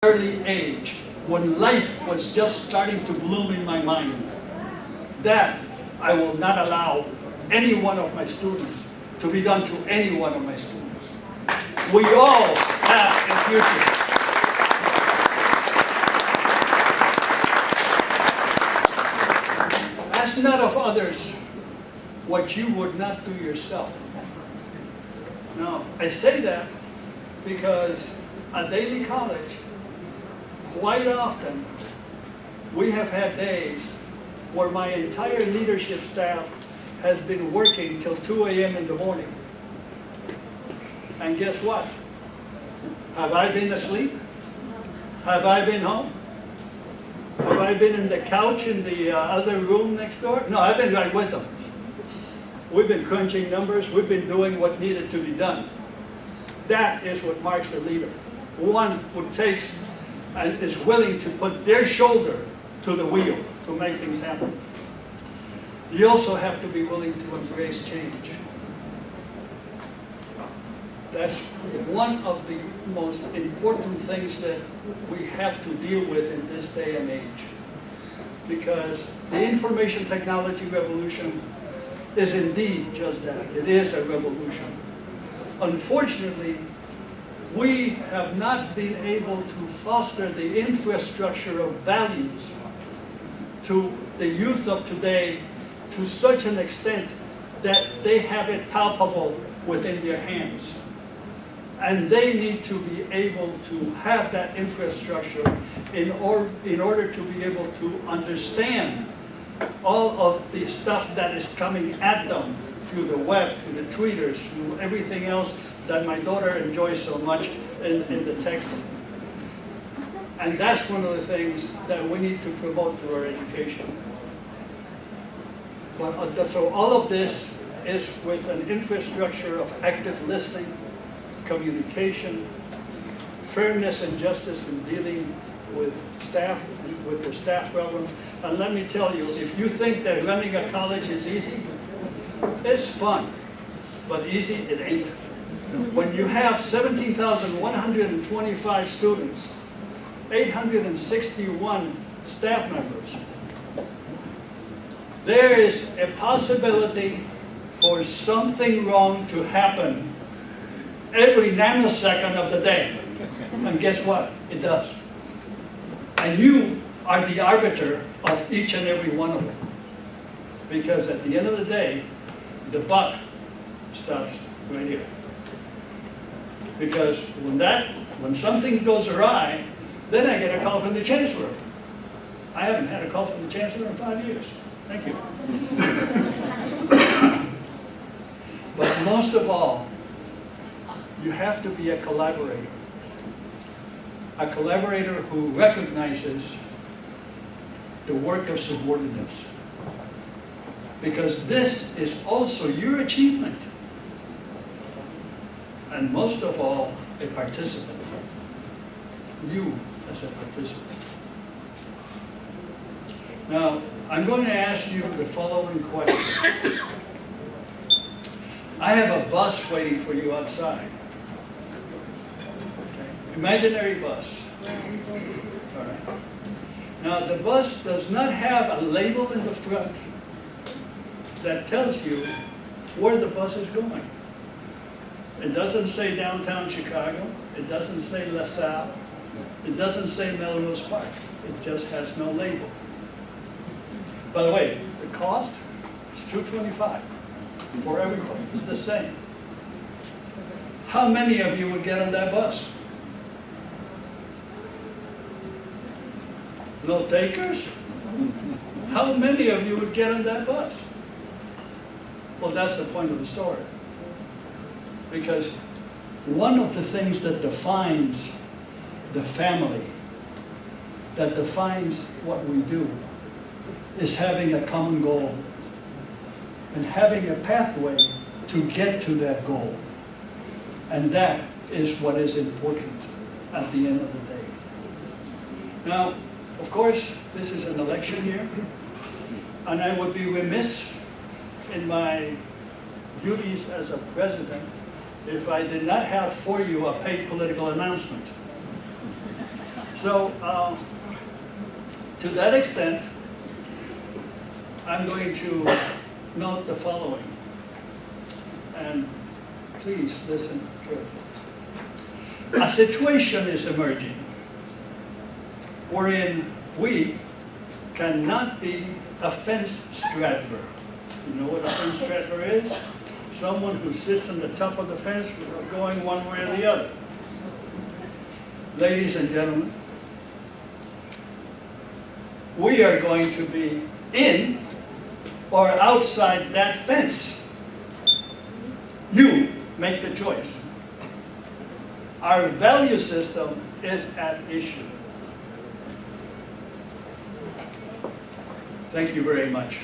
early age, when life was just starting to bloom in my mind, that I will not allow any one of my students to be done to any one of my students. We all have a future. Ask not of others what you would not do yourself. Now, I say that because at Daly College, quite often, we have had days where my entire leadership staff has been working till 2 a.m. in the morning. And guess what? Have I been asleep? Have I been home? Have I been in the couch in the other room next door? No, I've been right with them. We've been crunching numbers. We've been doing what needed to be done. That is what marks a leader. One who takes and is willing to put their shoulder to the wheel to make things happen. You also have to be willing to embrace change. That's one of the most important things that we have to deal with in this day and age. Because the information technology revolution is indeed just that. It is a revolution. Unfortunately, we have not been able to foster the infrastructure of values to the youth of today to such an extent that they have it palpable within their hands. And they need to be able to have that infrastructure in order to be able to understand all of the stuff that is coming at them through the web, through the tweeters, through everything else that my daughter enjoys so much in the texting. And that's one of the things that we need to promote through our education. But, so all of this is with an infrastructure of active listening, communication, fairness and justice in dealing with staff, with their staff problems. And let me tell you, if you think that running a college is easy, it's fun, but easy it ain't. When you have 17,125 students, 861 staff members, there is a possibility for something wrong to happen every nanosecond of the day. And guess what? It does. And you are the arbiter of each and every one of them. Because at the end of the day, the buck stops right here. Because when something goes awry, then I get a call from the chancellor. I haven't had a call from the chancellor in 5 years. Thank you. But most of all, you have to be a collaborator. A collaborator who recognizes the work of subordinates. Because this is also your achievement. And most of all, a participant. You as a participant. Now, I'm going to ask you the following question. I have a bus waiting for you outside. Okay. Imaginary bus. All right. Now, the bus does not have a label in the front that tells you where the bus is going. It doesn't say downtown Chicago. It doesn't say LaSalle. It doesn't say Melrose Park. It just has no label. By the way, the cost is $225 for everybody. It's the same. How many of you would get on that bus? No takers? How many of you would get on that bus? Well, that's the point of the story. Because one of the things that defines the family, that defines what we do, is having a common goal and having a pathway to get to that goal. And that is what is important at the end of the day. Now, of course, this is an election year, and I would be remiss in my duties as a president if I did not have for you a paid political announcement. So, to that extent, I'm going to note the following. And please listen carefully. A situation is emerging wherein we cannot be a fence straddler. You know what a fence straddler is? Someone who sits on the top of the fence going one way or the other. Ladies and gentlemen, we are going to be in or outside that fence. You make the choice. Our value system is at issue. Thank you very much.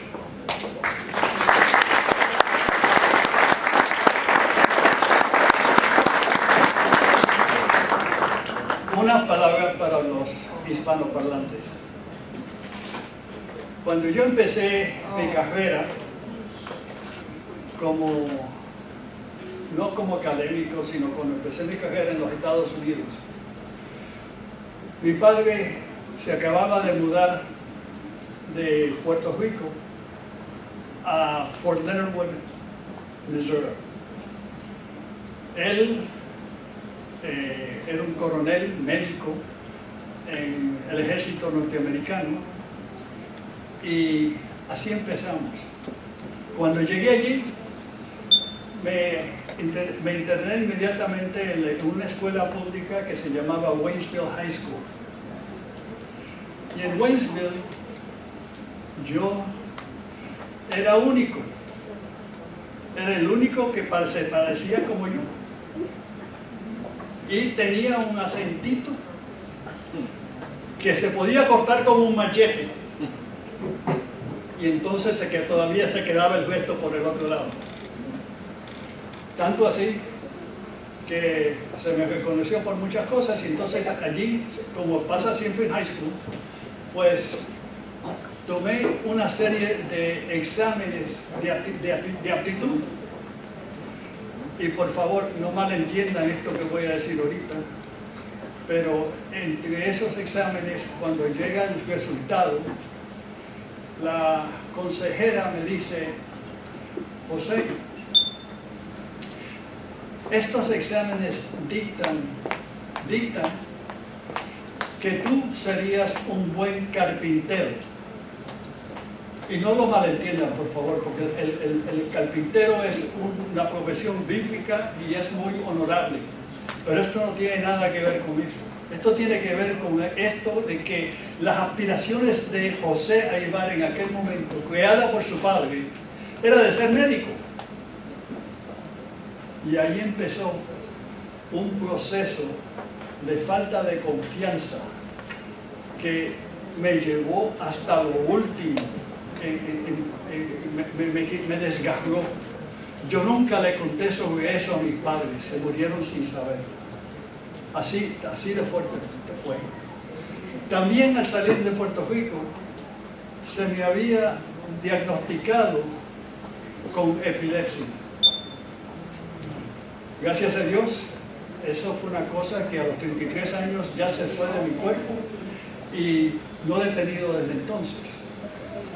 Unas palabras para los hispanoparlantes. Cuando yo empecé mi carrera no como académico, sino cuando empecé mi carrera en los Estados Unidos, mi padre se acababa de mudar de Puerto Rico a Fort Leonard Wood, Missouri. Él era un coronel médico en el ejército norteamericano y así empezamos. Cuando llegué allí me interné inmediatamente en una escuela pública que se llamaba Waynesville High School. Y en Waynesville yo era único. Era el único que se parecía como yo. Y tenía un acentito que se podía cortar con un machete. Y entonces todavía se quedaba el resto por el otro lado. Tanto así que se me reconoció por muchas cosas y entonces allí, como pasa siempre en high school, pues tomé una serie de exámenes de aptitud. Y por favor, no malentiendan esto que voy a decir ahorita, pero entre esos exámenes, cuando llega el resultado, la consejera me dice: José, estos exámenes dictan que tú serías un buen carpintero. Y no lo malentiendan, por favor, porque el carpintero es una profesión bíblica y es muy honorable. Pero esto no tiene nada que ver con eso. Esto tiene que ver con esto de que las aspiraciones de José Aybar en aquel momento, creada por su padre, era de ser médico. Y ahí empezó un proceso de falta de confianza que me llevó hasta lo último. Me desgarró. Yo nunca le conté sobre eso a mis padres, se murieron sin saber. Así de fuerte fue. También al salir de Puerto Rico se me había diagnosticado con epilepsia. Gracias a Dios, eso fue una cosa que a los 33 años ya se fue de mi cuerpo y no he tenido desde entonces.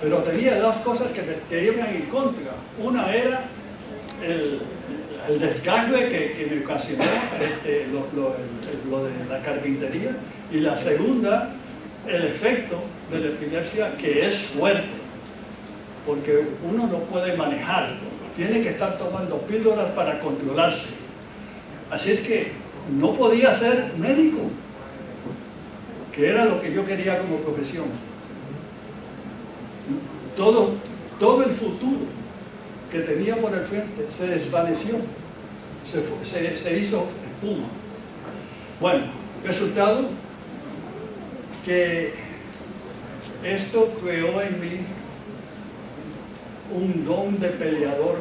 Pero tenía dos cosas que iban en contra. Una era el desgarre que me ocasionó lo de la carpintería, y la segunda, el efecto de la epilepsia, que es fuerte, porque uno no puede manejar, tiene que estar tomando píldoras para controlarse. Así es que no podía ser médico, que era lo que yo quería como profesión. Todo el futuro que tenía por el frente se desvaneció, se hizo espuma. Bueno, resultado que esto creó en mí un don de peleador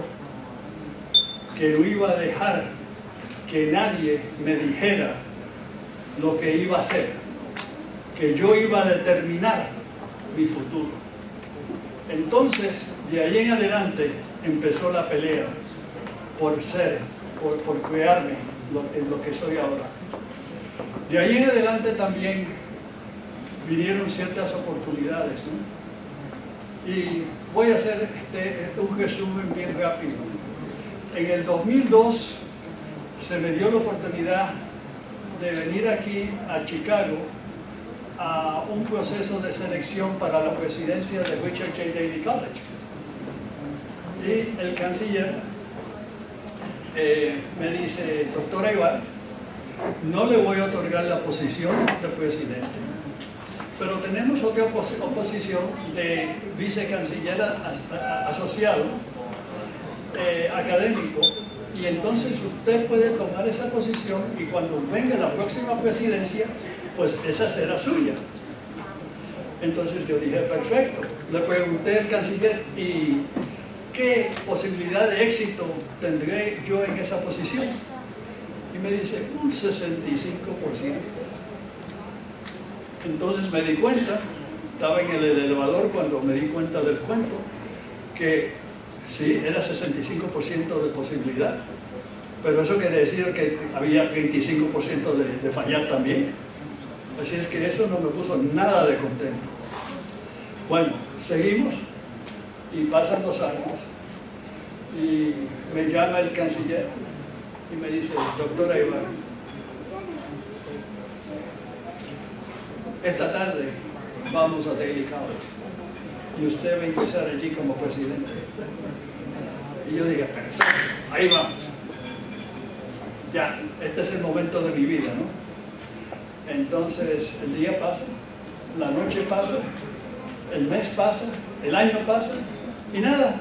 que no iba a dejar que nadie me dijera lo que iba a hacer, que yo iba a determinar mi futuro. Entonces, de ahí en adelante empezó la pelea por crearme en lo que soy ahora. De ahí en adelante también vinieron ciertas oportunidades, ¿no? Y voy a hacer un resumen bien rápido. En el 2002 se me dio la oportunidad de venir aquí a Chicago a un proceso de selección para la presidencia de Richard J. Daley College. Y el canciller me dice: doctor Aybar, no le voy a otorgar la posición de presidente, pero tenemos otra oposición de vicecanciller asociado académico, y entonces usted puede tomar esa posición y cuando venga la próxima presidencia, pues esa será suya. Entonces yo dije: perfecto. Le pregunté al canciller: ¿y qué posibilidad de éxito tendré yo en esa posición? Y me dice: un 65%. Entonces me di cuenta, estaba en el elevador cuando me di cuenta del cuento, que sí, era 65% de posibilidad, pero eso quiere decir que había 35% de fallar también. Así es que eso no me puso nada de contento. Bueno, seguimos y pasan 2 años y me llama el canciller y me dice: doctor Aybar, esta tarde vamos a Daley College y usted va a empezar allí como presidente. Y yo dije: perfecto, ahí vamos. Ya, este es el momento de mi vida, ¿no? Entonces el día pasa, la noche pasa, el mes pasa, el año pasa y nada.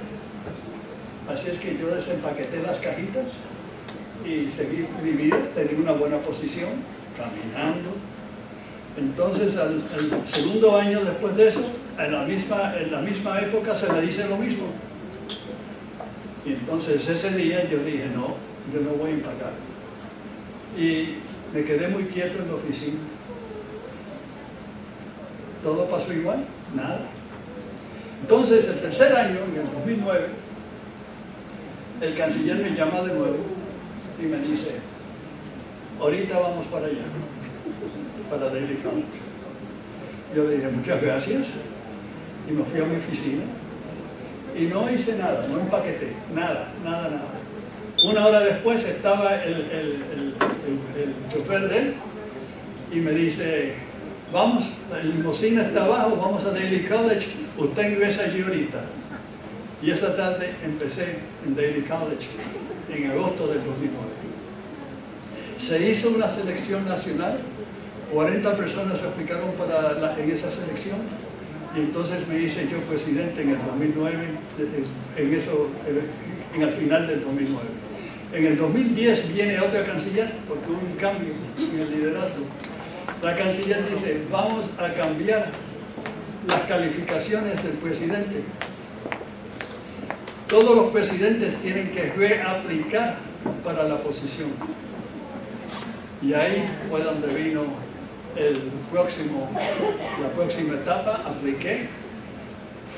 Así es que yo desempaqueté las cajitas y seguí mi vida, tenía una buena posición, caminando. Entonces al segundo año después de eso, en la misma época se me dice lo mismo. Y entonces ese día yo dije: no, yo no voy a empacar. Y me quedé muy quieto en la oficina. ¿Todo pasó igual? Nada. Entonces, el tercer año, en el 2009, el canciller me llama de nuevo y me dice: ahorita vamos para allá, para Daley College. Yo dije: muchas gracias, y me fui a mi oficina y no hice nada, no empaqueté, nada. 1 hora después estaba el chofer de él y me dice: vamos, la limusina está abajo, vamos a Daley College, usted ingresa allí ahorita. Y esa tarde empecé en Daley College en agosto del 2009. Se hizo una selección nacional, 40 personas se aplicaron en esa selección, y entonces me hice yo presidente en el 2009, en el final del 2009. En el 2010 viene otra canciller, porque hubo un cambio en el liderazgo. La canciller dice: vamos a cambiar las calificaciones del presidente. Todos los presidentes tienen que reaplicar para la posición. Y ahí fue donde vino la próxima etapa. Apliqué.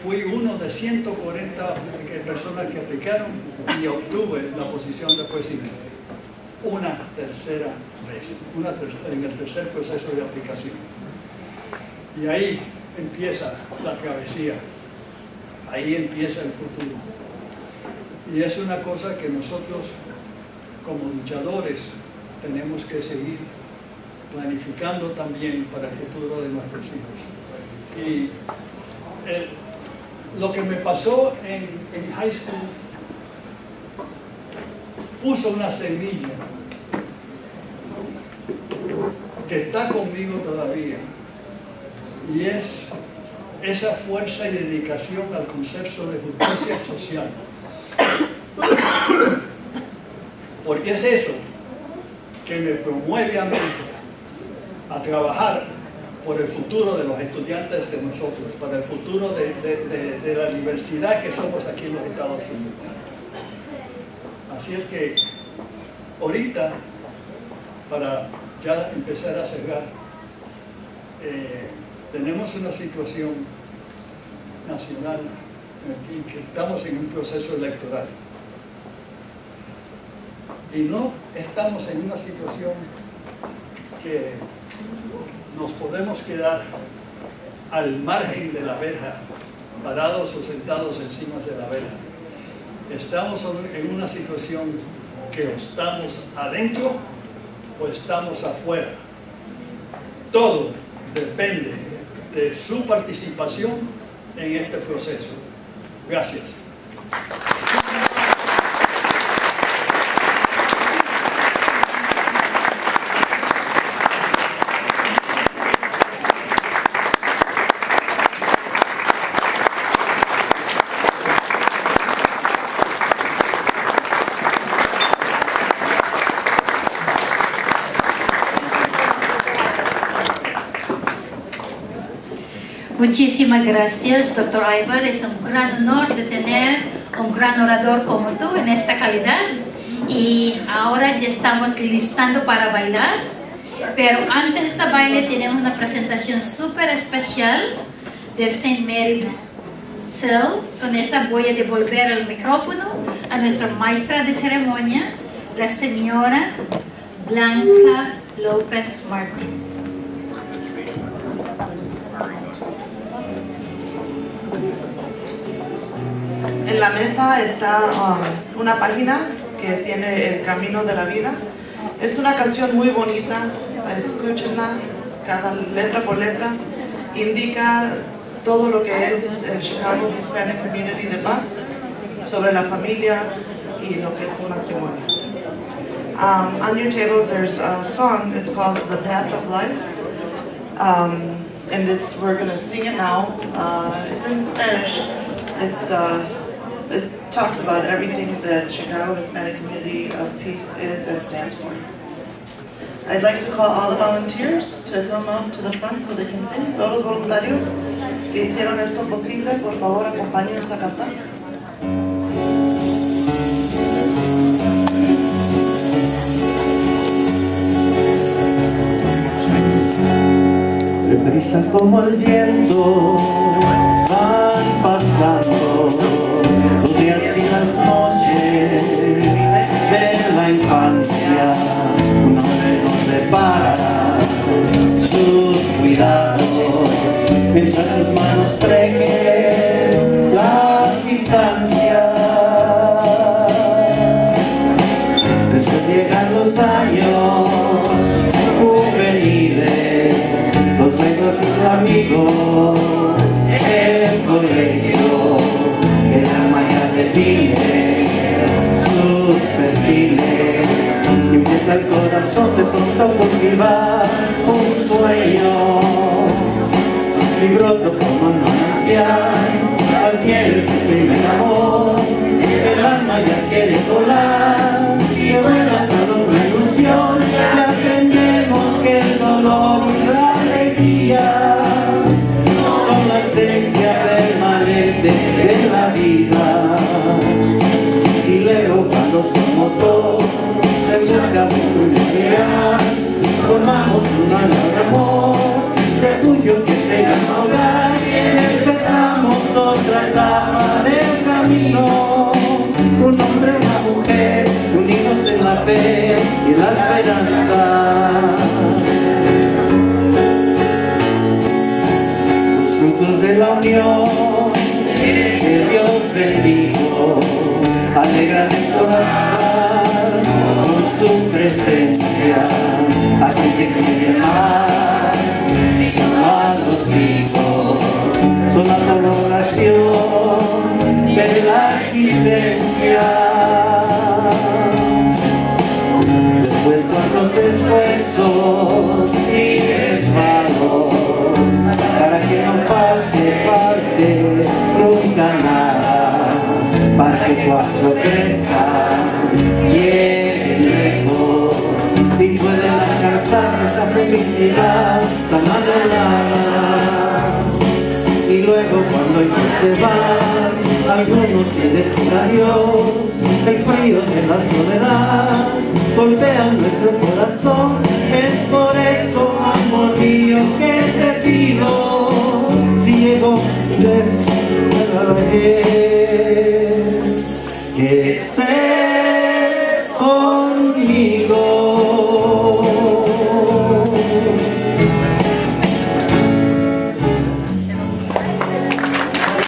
Fui uno de 140 personas que aplicaron y obtuve la posición de presidente. Una tercera vez, en el tercer proceso de aplicación. Y ahí empieza la travesía, ahí empieza el futuro. Y es una cosa que nosotros, como luchadores, tenemos que seguir planificando también para el futuro de nuestros hijos. Y lo que me pasó en high school puso una semilla que está conmigo todavía, y es esa fuerza y dedicación al concepto de justicia social. Porque es eso que me promueve a mí a trabajar por el futuro de los estudiantes de nosotros, para el futuro de la diversidad que somos aquí en los Estados Unidos. Así es que ahorita, para ya empezar a cerrar, tenemos una situación nacional en que estamos en un proceso electoral. Y no estamos en una situación que nos podemos quedar al margen de la verja, parados o sentados encima de la verja. Estamos en una situación que o estamos adentro o estamos afuera. Todo depende de su participación en este proceso. Gracias. Muchísimas gracias, doctor Aybar. Es un gran honor de tener un gran orador como tú en esta calidad. Y ahora ya estamos listando para bailar. Pero antes de este baile tenemos una presentación súper especial de St. Mary Cell. Con esta voy a devolver el micrófono a nuestra maestra de ceremonia, la señora Blanca López Martínez. En la mesa está una página que tiene el camino de la vida. Es una canción muy bonita, escúchenla, cada letra por letra. Indica todo lo que es el Chicago Hispanic Community de paz, sobre la familia y lo que es un matrimonio. On your tables there's a song, it's called The Path of Life. And we're going to sing it now. It's in Spanish. It talks about everything that Chicago Hispanic Community of Peace is and stands for. I'd like to call all the volunteers to come up to the front so they can sing. Todos los voluntarios que hicieron esto posible, por favor, acompáñenos a cantar. Deprisa como el viento van pasando los días y las noches de la infancia. Un hombre no repara sus cuidados mientras sus manos frequen la distancia. Después llegan los años juveniles, los nuevos amigos, el colegio, el alma ya define sus perfiles. Y empieza el corazón de pronto a cultivar un sueño. Y broto como un manantial, al cielo es el primer amor. El alma ya quiere volar, y vuela toda una ilusión. Y aprendemos que el dolor y la alegría son la esencia permanente de la vida. Y luego cuando somos dos, en busca de unidad, formamos una nueva amor, refugio que se llama hogar. Empezamos otra etapa del camino, un hombre y una mujer unidos en la fe y la esperanza. Los frutos de la unión que Dios bendijo alegran el corazón con su presencia. Así se quiere más a los hijos, son la colaboración de la existencia. Después cuántos esfuerzos y resbalos para que no falte nunca nada, para que cuando crezcan lleguen lejos y pueden alcanzar esa felicidad tan anhelada. Y luego cuando ellos se van, algunos se deciden adiós, el frío de la soledad golpea nuestro corazón. Es por eso, amor mío, que te pido, si llego desde la vejez,